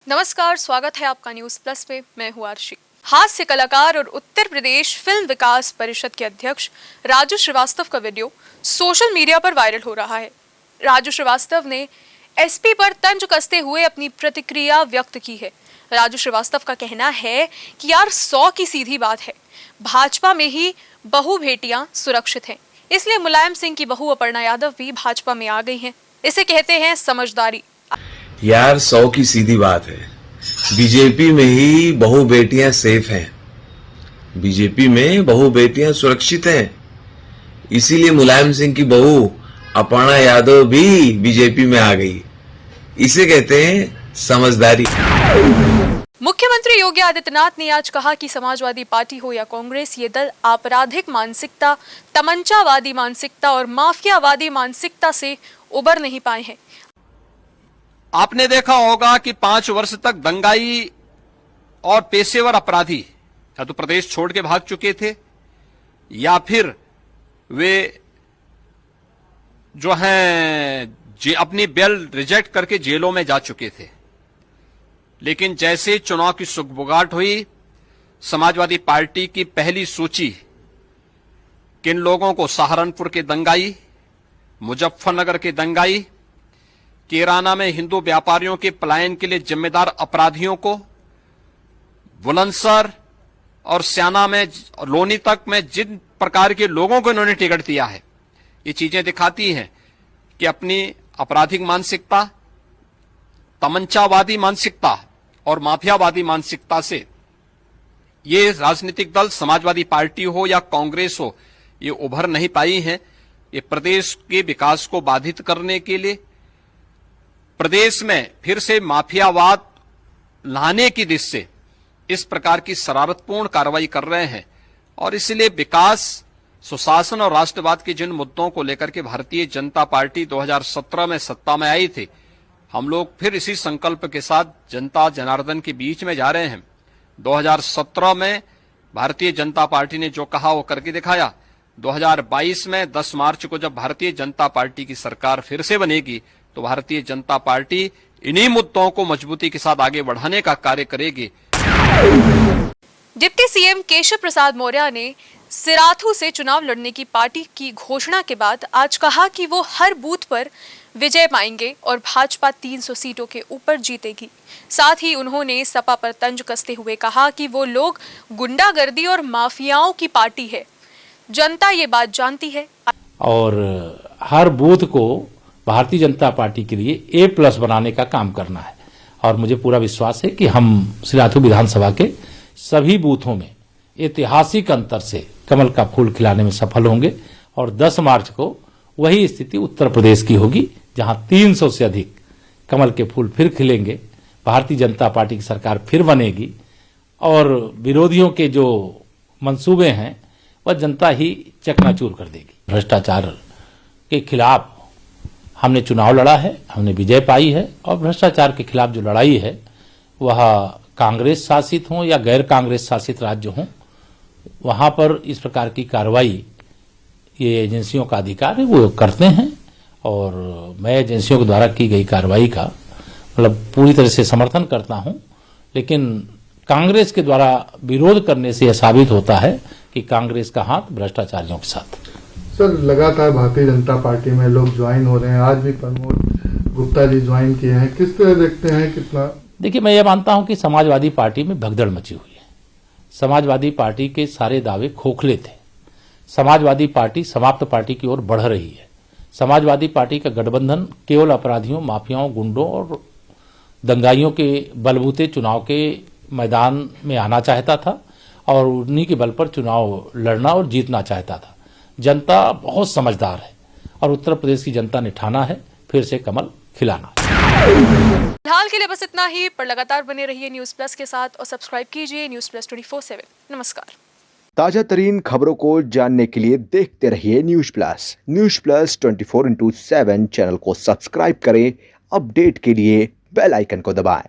नमस्कार, स्वागत है आपका न्यूज प्लस पे। मैं हूँ आरशी। हास्य कलाकार और उत्तर प्रदेश फिल्म विकास परिषद के अध्यक्ष राजू श्रीवास्तव का वीडियो सोशल मीडिया पर वायरल हो रहा है। राजू श्रीवास्तव ने एसपी पर तंज कसते हुए अपनी प्रतिक्रिया व्यक्त की है। राजू श्रीवास्तव का कहना है कि यार 100 की सीधी बात है, भाजपा में ही बहु बेटियां सुरक्षित हैं, इसलिए मुलायम सिंह की बहू अपर्णा यादव भी भाजपा में आ गई हैं। इसे कहते हैं समझदारी। यार 100 की सीधी बात है, बीजेपी में ही बहु बेटियां सेफ हैं, बीजेपी में बहु बेटियां सुरक्षित हैं, इसीलिए मुलायम सिंह की बहू अपर्णा यादव भी बीजेपी में आ गई। इसे कहते हैं समझदारी। मुख्यमंत्री योगी आदित्यनाथ ने आज कहा कि समाजवादी पार्टी हो या कांग्रेस, ये दल आपराधिक मानसिकता, तमंचावादी मानसिकता और माफियावादी मानसिकता से उबर नहीं पाए हैं। आपने देखा होगा कि 5 वर्ष तक दंगाई और पेशेवर अपराधी या तो प्रदेश छोड़ के भाग चुके थे या फिर वे जो हैं अपनी बेल रिजेक्ट करके जेलों में जा चुके थे। लेकिन जैसे चुनाव की सुगबुगाहट हुई, समाजवादी पार्टी की पहली सूची किन लोगों को सहारनपुर के दंगाई, मुजफ्फरनगर के दंगाई, केराना में हिंदू व्यापारियों के पलायन के लिए जिम्मेदार अपराधियों को, बुलंदशहर और स्याना में लोनी तक में जिन प्रकार के लोगों को इन्होंने टिकट दिया है, ये चीजें दिखाती हैं कि अपनी आपराधिक मानसिकता, तमंचावादी मानसिकता और माफियावादी मानसिकता से ये राजनीतिक दल समाजवादी पार्टी हो या कांग्रेस हो, ये उभर नहीं पाई हैं। ये प्रदेश के विकास को बाधित करने के लिए, प्रदेश में फिर से माफियावाद लाने की दिशा से इस प्रकार की शरारतपूर्ण कार्रवाई कर रहे हैं। और इसलिए विकास, सुशासन और राष्ट्रवाद के जिन मुद्दों को लेकर के भारतीय जनता पार्टी 2017 में सत्ता में आई थी, हम लोग फिर इसी संकल्प के साथ जनता जनार्दन के बीच में जा रहे हैं। 2017 में भारतीय जनता पार्टी ने जो कहा वो करके दिखाया। 2022 में 10 मार्च को जब भारतीय जनता पार्टी की सरकार फिर से बनेगी, तो भारतीय जनता पार्टी इन्हीं मुद्दों को मजबूती के साथ आगे बढ़ाने का कार्य करेगी। डिप्टी सीएम केशव प्रसाद मौर्य ने सिराथू से चुनाव लड़ने की पार्टी की घोषणा के बाद आज कहा कि वो हर बूथ पर विजय पाएंगे और भाजपा 300 सीटों के ऊपर जीतेगी। साथ ही उन्होंने सपा पर तंज कसते हुए कहा कि वो लोग गुंडागर्दी और माफियाओं की पार्टी है, जनता ये बात जानती है। और हर बूथ को भारतीय जनता पार्टी के लिए A+ बनाने का काम करना है। और मुझे पूरा विश्वास है कि हम सिराथू विधानसभा के सभी बूथों में ऐतिहासिक अंतर से कमल का फूल खिलाने में सफल होंगे। और 10 मार्च को वही स्थिति उत्तर प्रदेश की होगी, जहां 300 से अधिक कमल के फूल फिर खिलेंगे, भारतीय जनता पार्टी की सरकार फिर बनेगी और विरोधियों के जो मंसूबे हैं वह जनता ही चकनाचूर कर देगी। भ्रष्टाचार के खिलाफ हमने चुनाव लड़ा है, हमने विजय पाई है। और भ्रष्टाचार के खिलाफ जो लड़ाई है वह कांग्रेस शासित हो या गैर कांग्रेस शासित राज्य हो, वहां पर इस प्रकार की कार्रवाई ये एजेंसियों का अधिकार है, वो करते हैं। और मैं एजेंसियों के द्वारा की गई कार्रवाई का मतलब पूरी तरह से समर्थन करता हूं। लेकिन कांग्रेस के द्वारा विरोध करने से यह साबित होता है कि कांग्रेस का हाथ भ्रष्टाचारियों के साथ। सर, लगातार भारतीय जनता पार्टी में लोग ज्वाइन हो रहे हैं, आज भी प्रमोद गुप्ता जी ज्वाइन किए हैं, किस तरह देखते हैं? कितना? देखिए, मैं ये मानता हूं कि समाजवादी पार्टी में भगदड़ मची हुई है। समाजवादी पार्टी के सारे दावे खोखले थे। समाजवादी पार्टी समाप्त पार्टी की ओर बढ़ रही है। समाजवादी पार्टी का गठबंधन केवल अपराधियों, माफियाओं, गुंडों और दंगाइयों के बलबूते चुनाव के मैदान में आना चाहता था और उन्हीं के बल पर चुनाव लड़ना और जीतना चाहता था। जनता बहुत समझदार है और उत्तर प्रदेश की जनता ने ठाना है फिर से कमल खिलाना। फिलहाल के लिए बस इतना ही, पर लगातार बने रहिए न्यूज प्लस के साथ और सब्सक्राइब कीजिए न्यूज प्लस 24/7। नमस्कार। ताजा तरीन खबरों को जानने के लिए देखते रहिए न्यूज प्लस 24/7 चैनल को सब्सक्राइब करें। अपडेट के लिए बेल आइकन को दबाएं।